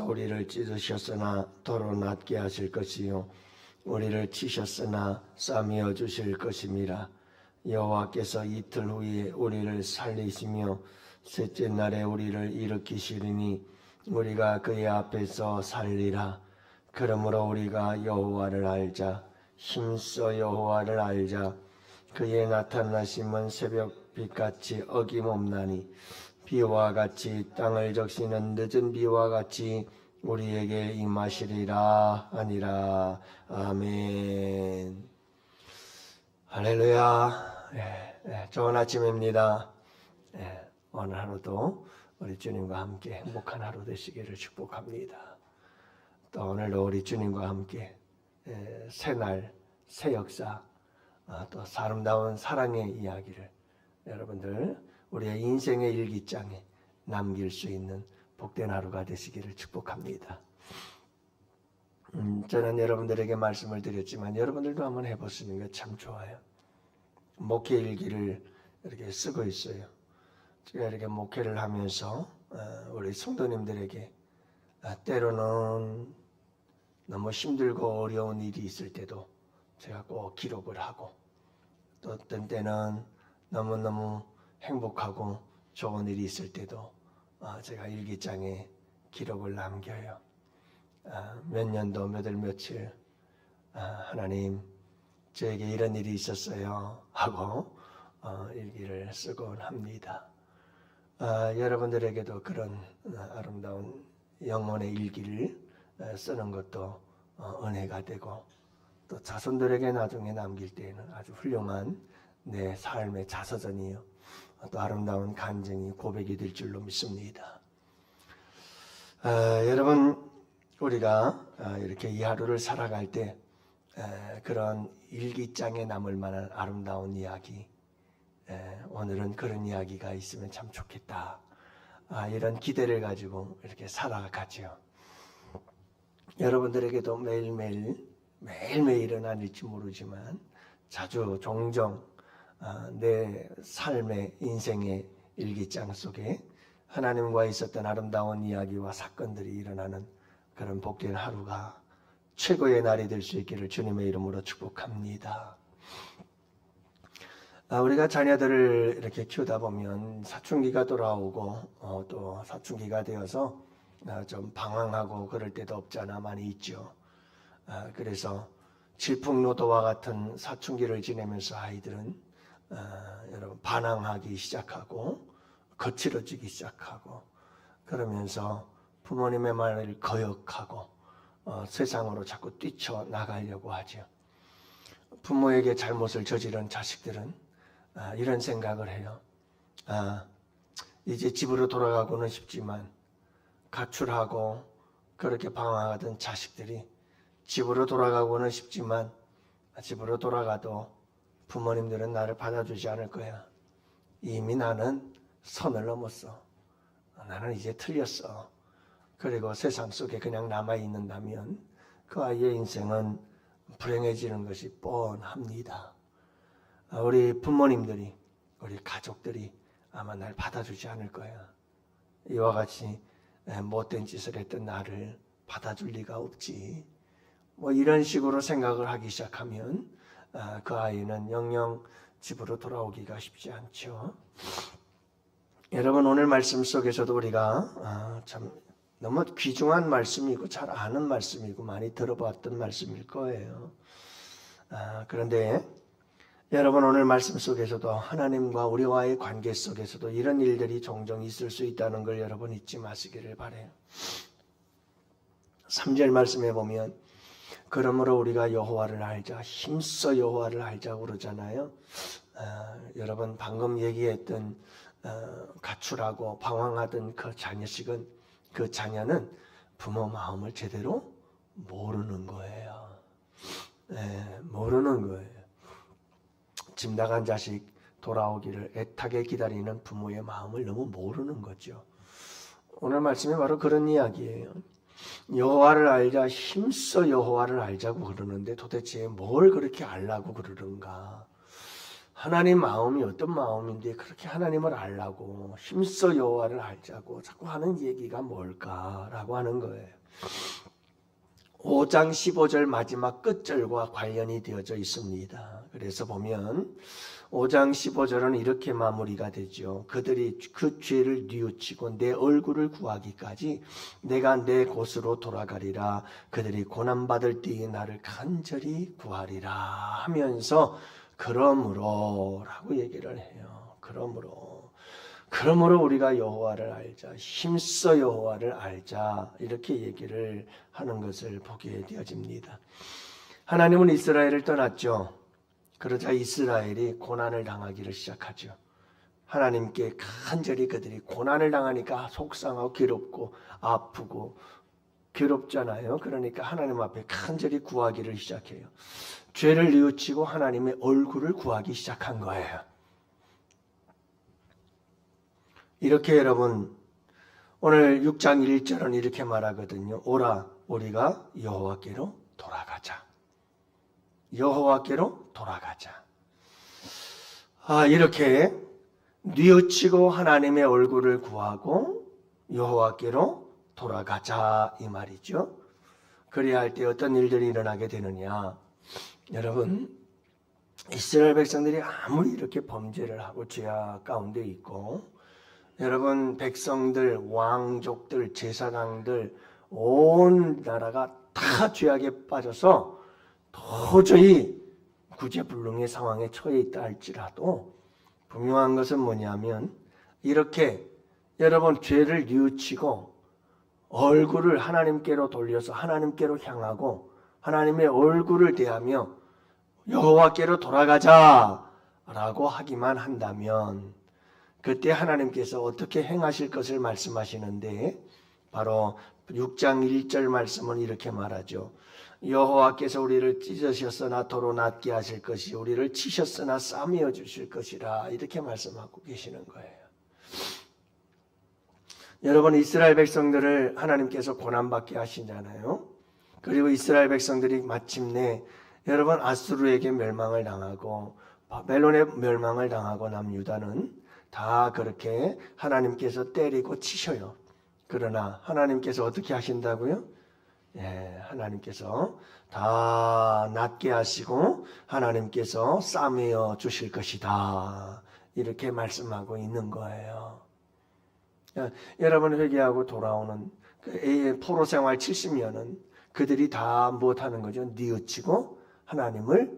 우리를 찢으셨으나 도로 낫게 하실 것이요 우리를 치셨으나 싸매어 주실 것임이라. 여호와께서 이틀 후에 우리를 살리시며 셋째 날에 우리를 일으키시리니 우리가 그의 앞에서 살리라. 그러므로 우리가 여호와를 알자. 힘써 여호와를 알자. 그의 나타나심은 새벽빛같이 어김없나니 비와 같이 땅을 적시는 늦은 비와 같이 우리에게 임하시리라 하니라. 아멘. 할렐루야. 좋은 아침입니다. 오늘 하루도 우리 주님과 함께 행복한 하루 되시기를 축복합니다. 또 오늘도 우리 주님과 함께 새날, 새 역사, 또 아름다운 사랑의 이야기를 여러분들 우리의 인생의 일기장에 남길 수 있는 복된 하루가 되시기를 축복합니다. 저는 여러분들에게 말씀을 드렸지만 여러분들도 한번 해보시는 게 참 좋아요. 목회 일기를 이렇게 쓰고 있어요. 제가 이렇게 목회를 하면서 우리 성도님들에게 때로는 너무 힘들고 어려운 일이 있을 때도 제가 꼭 기록을 하고, 또 어떤 때는 너무너무 행복하고 좋은 일이 있을 때도 제가 일기장에 기록을 남겨요. 몇 년도 몇 월 며칠 하나님 저에게 이런 일이 있었어요 하고 일기를 쓰곤 합니다. 여러분들에게도 그런 아름다운 영혼의 일기를 쓰는 것도 은혜가 되고, 또 자손들에게 나중에 남길 때에는 아주 훌륭한 내 삶의 자서전이요 또 아름다운 간증이 고백이 될 줄로 믿습니다. 여러분, 우리가 이렇게 이 하루를 살아갈 때 그런 일기장에 남을 만한 아름다운 이야기, 오늘은 그런 이야기가 있으면 참 좋겠다, 이런 기대를 가지고 이렇게 살아가죠. 여러분들에게도 매일매일은 아닐지 모르지만 자주 종종 내 삶의 인생의 일기장 속에 하나님과 있었던 아름다운 이야기와 사건들이 일어나는 그런 복된 하루가 최고의 날이 될 수 있기를 주님의 이름으로 축복합니다. 우리가 자녀들을 이렇게 키우다 보면 사춘기가 돌아오고 또 사춘기가 되어서 좀 방황하고 그럴 때도 없지 않아 많이 있죠. 그래서 질풍노도와 같은 사춘기를 지내면서 아이들은 여러분 반항하기 시작하고 거칠어지기 시작하고, 그러면서 부모님의 말을 거역하고 세상으로 자꾸 뛰쳐나가려고 하죠. 부모에게 잘못을 저지른 자식들은 이런 생각을 해요. 이제 집으로 돌아가고는 싶지만 가출하고 그렇게 방황하던 자식들이 집으로 돌아가고는 싶지만 집으로 돌아가도 부모님들은 나를 받아주지 않을 거야. 이미 나는 선을 넘었어. 나는 이제 틀렸어. 그리고 세상 속에 그냥 남아있는다면 그 아이의 인생은 불행해지는 것이 뻔합니다. 우리 부모님들이, 우리 가족들이 아마 날 받아주지 않을 거야. 이와 같이 못된 짓을 했던 나를 받아줄 리가 없지. 이런 식으로 생각을 하기 시작하면 그 아이는 영영 집으로 돌아오기가 쉽지 않죠. 여러분, 오늘 말씀 속에서도 우리가 참 너무 귀중한 말씀이고 잘 아는 말씀이고 많이 들어봤던 말씀일 거예요. 그런데 여러분, 오늘 말씀 속에서도 하나님과 우리와의 관계 속에서도 이런 일들이 종종 있을 수 있다는 걸 여러분 잊지 마시기를 바라요. 3절 말씀에 보면 그러므로 우리가 여호와를 알자, 힘써 여호와를 알자고 그러잖아요. 여러분, 방금 얘기했던 가출하고 방황하던 그 자녀식은, 그 자녀는 부모 마음을 제대로 모르는 거예요. 모르는 거예요. 집 나간 자식 돌아오기를 애타게 기다리는 부모의 마음을 너무 모르는 거죠. 오늘 말씀이 바로 그런 이야기예요. 여호와를 알자, 힘써 여호와를 알자고 그러는데 도대체 뭘 그렇게 알라고 그러는가? 하나님 마음이 어떤 마음인데 그렇게 하나님을 알라고 힘써 여호와를 알자고 자꾸 하는 얘기가 뭘까라고 하는 거예요. 5장 15절 마지막 끝절과 관련이 되어져 있습니다. 그래서 보면 5장 15절은 이렇게 마무리가 되죠. 그들이 그 죄를 뉘우치고 내 얼굴을 구하기까지 내가 내 곳으로 돌아가리라. 그들이 고난받을 때에 나를 간절히 구하리라 하면서 그러므로 라고 얘기를 해요. 그러므로 우리가 여호와를 알자, 힘써 여호와를 알자 이렇게 얘기를 하는 것을 보게 되어집니다. 하나님은 이스라엘을 떠났죠. 그러자 이스라엘이 고난을 당하기를 시작하죠. 하나님께 간절히 그들이 고난을 당하니까 속상하고 괴롭고 아프고 괴롭잖아요. 그러니까 하나님 앞에 간절히 구하기를 시작해요. 죄를 뉘우치고 하나님의 얼굴을 구하기 시작한 거예요. 이렇게 여러분 오늘 6장 1절은 이렇게 말하거든요. 오라 우리가 여호와께로 돌아가자. 여호와께로 돌아가자. 이렇게 뉘우치고 하나님의 얼굴을 구하고 여호와께로 돌아가자 이 말이죠. 그래야 할 때 어떤 일들이 일어나게 되느냐. 여러분 이스라엘 백성들이 아무리 이렇게 범죄를 하고 죄악 가운데 있고 여러분 백성들, 왕족들, 제사장들 온 나라가 다 죄악에 빠져서 도저히 구제불능의 상황에 처해 있다 할지라도 분명한 것은 뭐냐면 이렇게 여러분 죄를 뉘우치고 얼굴을 하나님께로 돌려서 하나님께로 향하고 하나님의 얼굴을 대하며 여호와께로 돌아가자라고 하기만 한다면 그때 하나님께서 어떻게 행하실 것을 말씀하시는데 바로 6장 1절 말씀은 이렇게 말하죠. 여호와께서 우리를 찢으셨으나 도로 낫게 하실 것이 우리를 치셨으나 싸매어 주실 것이라 이렇게 말씀하고 계시는 거예요. 여러분 이스라엘 백성들을 하나님께서 고난받게 하시잖아요. 그리고 이스라엘 백성들이 마침내 여러분 아수르에게 멸망을 당하고 바벨론에 멸망을 당하고 남 유다는 다 그렇게 하나님께서 때리고 치셔요. 그러나 하나님께서 어떻게 하신다고요? 하나님께서 다 낫게 하시고 하나님께서 싸매어 주실 것이다. 이렇게 말씀하고 있는 거예요. 여러분 회개하고 돌아오는 포로 생활 70년은 그들이 다 무엇하는 거죠? 뉘우치고 하나님을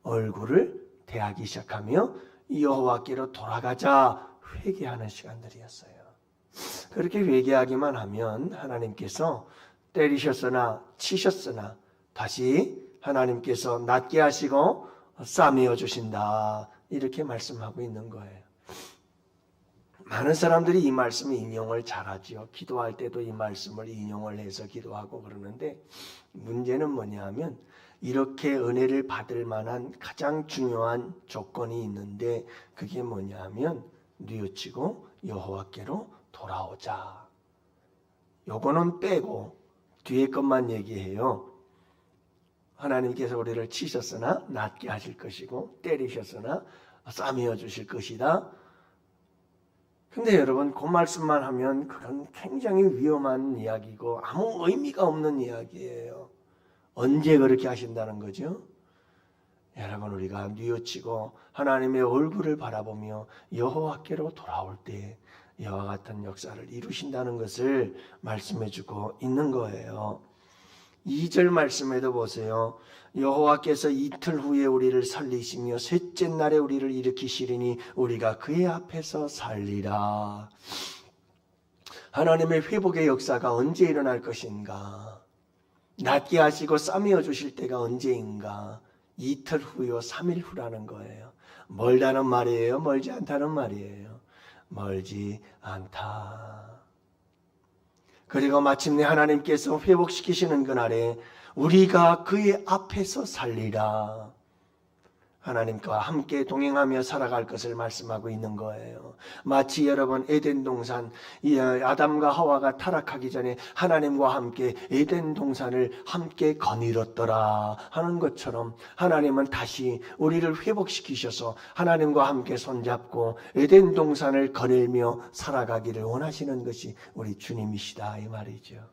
얼굴을 대하기 시작하며 여호와께로 돌아가자 회개하는 시간들이었어요. 그렇게 회개하기만 하면 하나님께서 때리셨으나 치셨으나 다시 하나님께서 낫게 하시고 싸매어 주신다 이렇게 말씀하고 있는 거예요. 많은 사람들이 이 말씀을 인용을 잘하지요. 기도할 때도 이 말씀을 인용을 해서 기도하고 그러는데 문제는 뭐냐 하면 이렇게 은혜를 받을 만한 가장 중요한 조건이 있는데 그게 뭐냐 하면 뉘우치고 여호와께로 돌아오자. 요거는 빼고 뒤에 것만 얘기해요. 하나님께서 우리를 치셨으나 낫게 하실 것이고 때리셨으나 싸매어 주실 것이다. 근데 여러분 그 말씀만 하면 그건 굉장히 위험한 이야기고 아무 의미가 없는 이야기예요. 언제 그렇게 하신다는 거죠? 여러분 우리가 뉘우치고 하나님의 얼굴을 바라보며 여호와께로 돌아올 때 이와 같은 역사를 이루신다는 것을 말씀해주고 있는 거예요. 2절 말씀에도 보세요. 여호와께서 이틀 후에 우리를 살리시며 셋째 날에 우리를 일으키시리니 우리가 그의 앞에서 살리라. 하나님의 회복의 역사가 언제 일어날 것인가? 낫게 하시고 싸매어 주실 때가 언제인가? 이틀 후요 3일 후라는 거예요. 멀다는 말이에요? 멀지 않다는 말이에요? 멀지 않다. 그리고 마침내 하나님께서 회복시키시는 그날에 우리가 그의 앞에서 살리라. 하나님과 함께 동행하며 살아갈 것을 말씀하고 있는 거예요. 마치 여러분 에덴 동산, 아담과 하와가 타락하기 전에 하나님과 함께 에덴 동산을 함께 거닐었더라 하는 것처럼 하나님은 다시 우리를 회복시키셔서 하나님과 함께 손잡고 에덴 동산을 거닐며 살아가기를 원하시는 것이 우리 주님이시다 이 말이죠.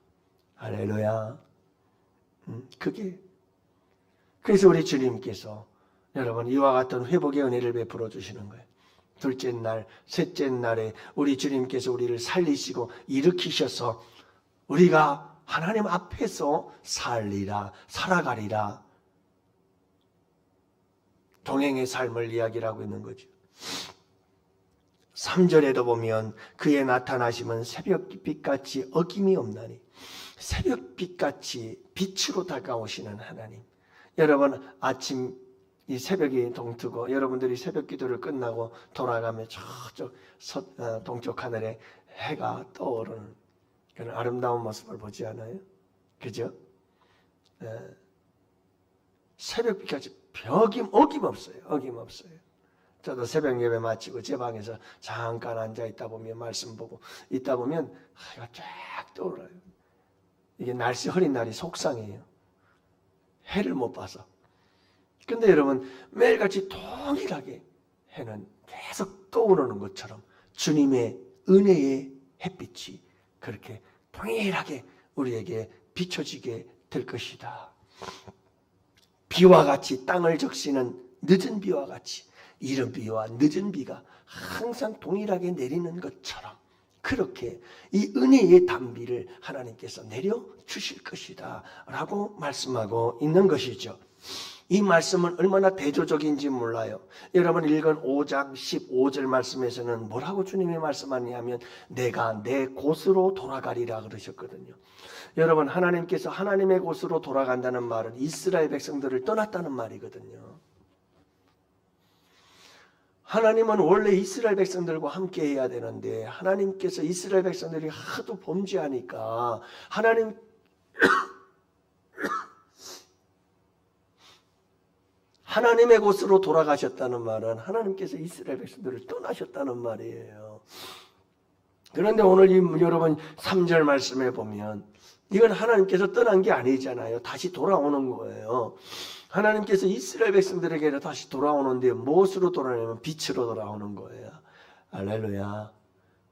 할렐루야. 그래서 우리 주님께서 여러분 이와 같은 회복의 은혜를 베풀어 주시는 거예요. 둘째 날, 셋째 날에 우리 주님께서 우리를 살리시고 일으키셔서 우리가 하나님 앞에서 살아가리라. 동행의 삶을 이야기하고 있는 거죠. 3절에도 보면 그의 나타나심은 새벽빛같이 어김이 없나니, 새벽빛같이 빛으로 다가오시는 하나님. 여러분 아침 이 새벽이 동트고 여러분들이 새벽 기도를 끝나고 돌아가면 저쪽 동쪽 하늘에 해가 떠오르는 그런 아름다운 모습을 보지 않아요? 그죠? 새벽빛까지 어김없어요. 저도 새벽 예배 마치고 제 방에서 잠깐 앉아 있다 보면 말씀 보고 있다 보면 해가 쫙 떠올라요. 이게 날씨 흐린 날이 속상해요. 해를 못 봐서. 근데 여러분 매일같이 동일하게 해는 계속 떠오르는 것처럼 주님의 은혜의 햇빛이 그렇게 동일하게 우리에게 비춰지게 될 것이다. 비와 같이 땅을 적시는 늦은 비와 같이 이른 비와 늦은 비가 항상 동일하게 내리는 것처럼 그렇게 이 은혜의 단비를 하나님께서 내려주실 것이다 라고 말씀하고 있는 것이죠. 이 말씀은 얼마나 대조적인지 몰라요. 여러분 읽은 5장 15절 말씀에서는 뭐라고 주님이 말씀하냐면 내가 내 곳으로 돌아가리라 그러셨거든요. 여러분 하나님께서 하나님의 곳으로 돌아간다는 말은 이스라엘 백성들을 떠났다는 말이거든요. 하나님은 원래 이스라엘 백성들과 함께 해야 되는데 하나님께서 이스라엘 백성들이 하도 범죄하니까 하나님의 곳으로 돌아가셨다는 말은 하나님께서 이스라엘 백성들을 떠나셨다는 말이에요. 그런데 오늘 여러분 3절 말씀에 보면 이건 하나님께서 떠난 게 아니잖아요. 다시 돌아오는 거예요. 하나님께서 이스라엘 백성들에게 다시 돌아오는데 무엇으로 돌아오냐면 빛으로 돌아오는 거예요. 할렐루야.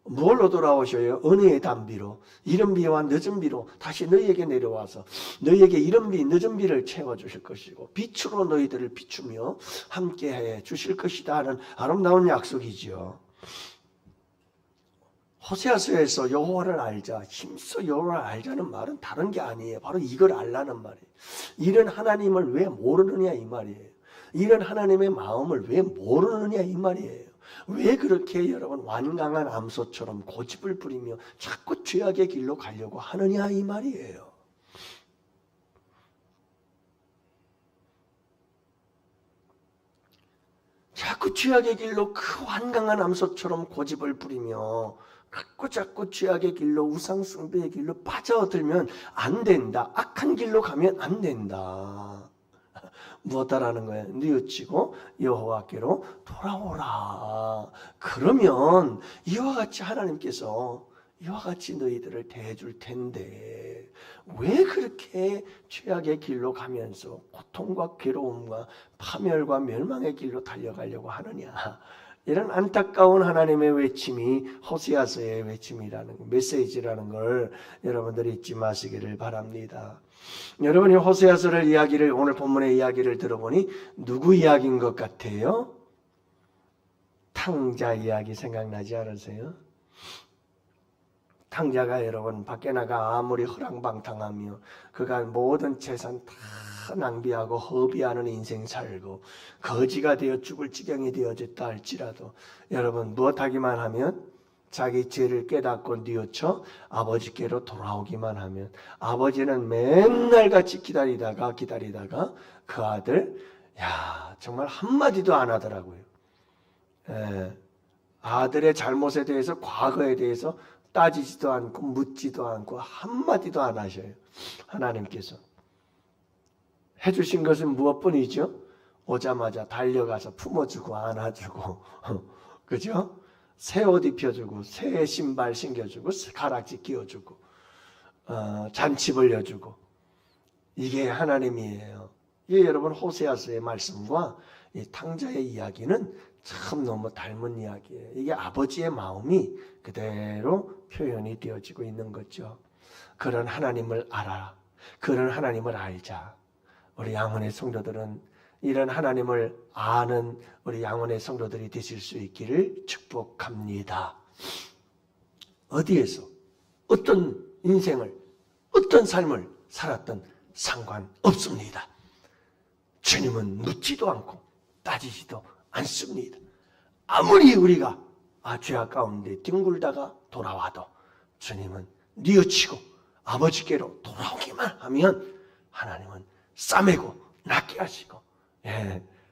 뭘로 돌아오셔요? 은혜의 단비로, 이른 비와 늦은 비로 다시 너희에게 내려와서 너희에게 이른 비, 늦은 비를 채워주실 것이고 빛으로 너희들을 비추며 함께해 주실 것이다 하는 아름다운 약속이지요. 호세아서에서 여호와를 알자, 힘써 여호와를 알자는 말은 다른 게 아니에요. 바로 이걸 알라는 말이에요. 이런 하나님을 왜 모르느냐 이 말이에요. 이런 하나님의 마음을 왜 모르느냐 이 말이에요. 왜 그렇게 여러분 완강한 암소처럼 고집을 부리며 자꾸 죄악의 길로 가려고 하느냐 이 말이에요. 자꾸 죄악의 길로 그 완강한 암소처럼 고집을 부리며 자꾸 죄악의 길로 우상 숭배의 길로 빠져들면 안 된다. 악한 길로 가면 안 된다. 무엇하라는 거예요? 뉘우치고 여호와께로 돌아오라. 그러면 이와 같이 하나님께서 이와 같이 너희들을 대해줄 텐데 왜 그렇게 죄악의 길로 가면서 고통과 괴로움과 파멸과 멸망의 길로 달려가려고 하느냐. 이런 안타까운 하나님의 외침이 호세아서의 외침이라는 메시지라는 걸 여러분들이 잊지 마시기를 바랍니다. 여러분이 호세아서를 오늘 본문의 이야기를 들어보니 누구 이야기인 것 같아요? 탕자 이야기 생각나지 않으세요? 탕자가 여러분 밖에 나가 아무리 허랑방탕하며 그가 모든 재산 다 낭비하고 허비하는 인생 살고 거지가 되어 죽을 지경이 되어졌다 할지라도 여러분 무엇하기만 하면 자기 죄를 깨닫고 뉘우쳐 아버지께로 돌아오기만 하면 아버지는 맨날 같이 기다리다가 그 아들 정말 한마디도 안 하더라고요. 아들의 잘못에 대해서 과거에 대해서 따지지도 않고 묻지도 않고 한마디도 안 하셔요. 하나님께서 해주신 것은 무엇뿐이죠? 오자마자 달려가서 품어주고 안아주고 그죠? 새 옷 입혀주고 새 신발 신겨주고 가락지 끼워주고 잔치 벌려주고 이게 하나님이에요. 이게 여러분 호세아서의 말씀과 이 탕자의 이야기는 참 너무 닮은 이야기예요. 이게 아버지의 마음이 그대로 표현이 되어지고 있는 거죠. 그런 하나님을 알아. 그런 하나님을 알자. 우리 양원의 성도들은 이런 하나님을 아는 우리 양원의 성도들이 되실 수 있기를 축복합니다. 어디에서 어떤 인생을 어떤 삶을 살았던 상관없습니다. 주님은 묻지도 않고 따지지도 않습니다. 아무리 우리가 죄악 가운데 뒹굴다가 돌아와도 주님은 뉘우치고 아버지께로 돌아오기만 하면 하나님은 싸매고 낫게 하시고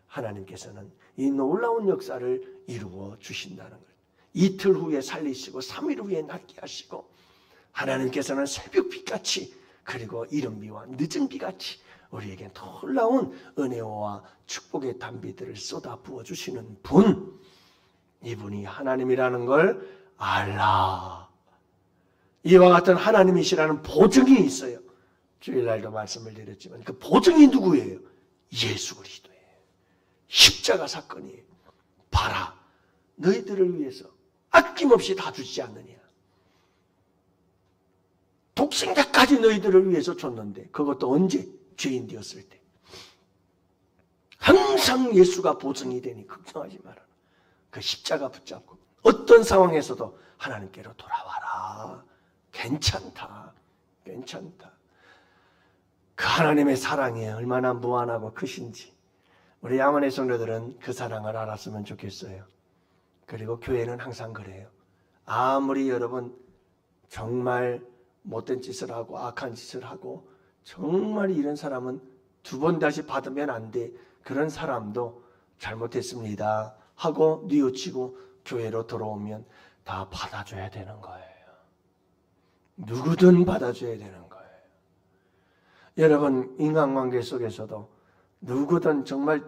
하나님께서는 이 놀라운 역사를 이루어 주신다는 거예요. 이틀 후에 살리시고 3일 후에 낫게 하시고 하나님께서는 새벽비같이 그리고 이른비와 늦은비같이 우리에게 놀라운 은혜와 축복의 단비들을 쏟아 부어주시는 분, 이분이 하나님이라는 걸 알라. 이와 같은 하나님이시라는 보증이 있어요. 주일날도 말씀을 드렸지만 그 보증이 누구예요? 예수 그리스도예요. 십자가 사건이에요. 봐라, 너희들을 위해서 아낌없이 다 주지 않느냐. 독생자까지 너희들을 위해서 줬는데 그것도 언제? 죄인 되었을 때. 항상 예수가 보증이 되니 걱정하지 마라. 그 십자가 붙잡고 어떤 상황에서도 하나님께로 돌아와라. 괜찮다. 괜찮다. 그 하나님의 사랑이 얼마나 무한하고 크신지 우리 양원의 성도들은 그 사랑을 알았으면 좋겠어요. 그리고 교회는 항상 그래요. 아무리 여러분 정말 못된 짓을 하고 악한 짓을 하고 정말 이런 사람은 두 번 다시 받으면 안 돼. 그런 사람도 잘못했습니다 하고 뉘우치고 교회로 돌아오면 다 받아줘야 되는 거예요. 누구든 받아줘야 되는 거예요. 여러분 인간관계 속에서도 누구든 정말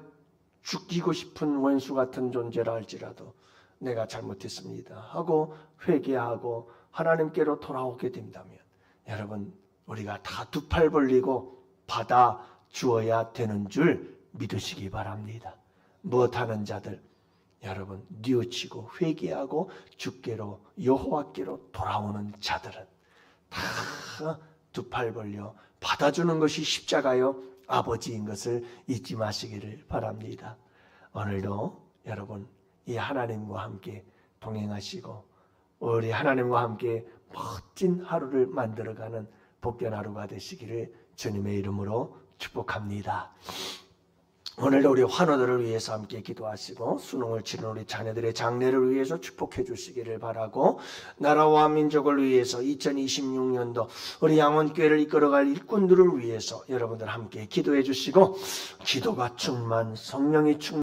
죽이고 싶은 원수 같은 존재라 할지라도 내가 잘못했습니다 하고 회개하고 하나님께로 돌아오게 된다면 여러분 우리가 다 두 팔 벌리고 받아 주어야 되는 줄 믿으시기 바랍니다. 무엇하는 자들 여러분 뉘우치고 회개하고 주께로 여호와께로 돌아오는 자들은 다 두 팔 벌려 받아주는 것이 십자가요 아버지인 것을 잊지 마시기를 바랍니다. 오늘도 여러분 이 하나님과 함께 동행하시고 우리 하나님과 함께 멋진 하루를 만들어가는 복된 하루가 되시기를 주님의 이름으로 축복합니다. 오늘도 우리 환우들을 위해서 함께 기도하시고 수능을 치른 우리 자녀들의 장래를 위해서 축복해 주시기를 바라고 나라와 민족을 위해서 2026년도 우리 양원교회를 이끌어갈 일꾼들을 위해서 여러분들 함께 기도해 주시고 기도가 충만 성령이 충만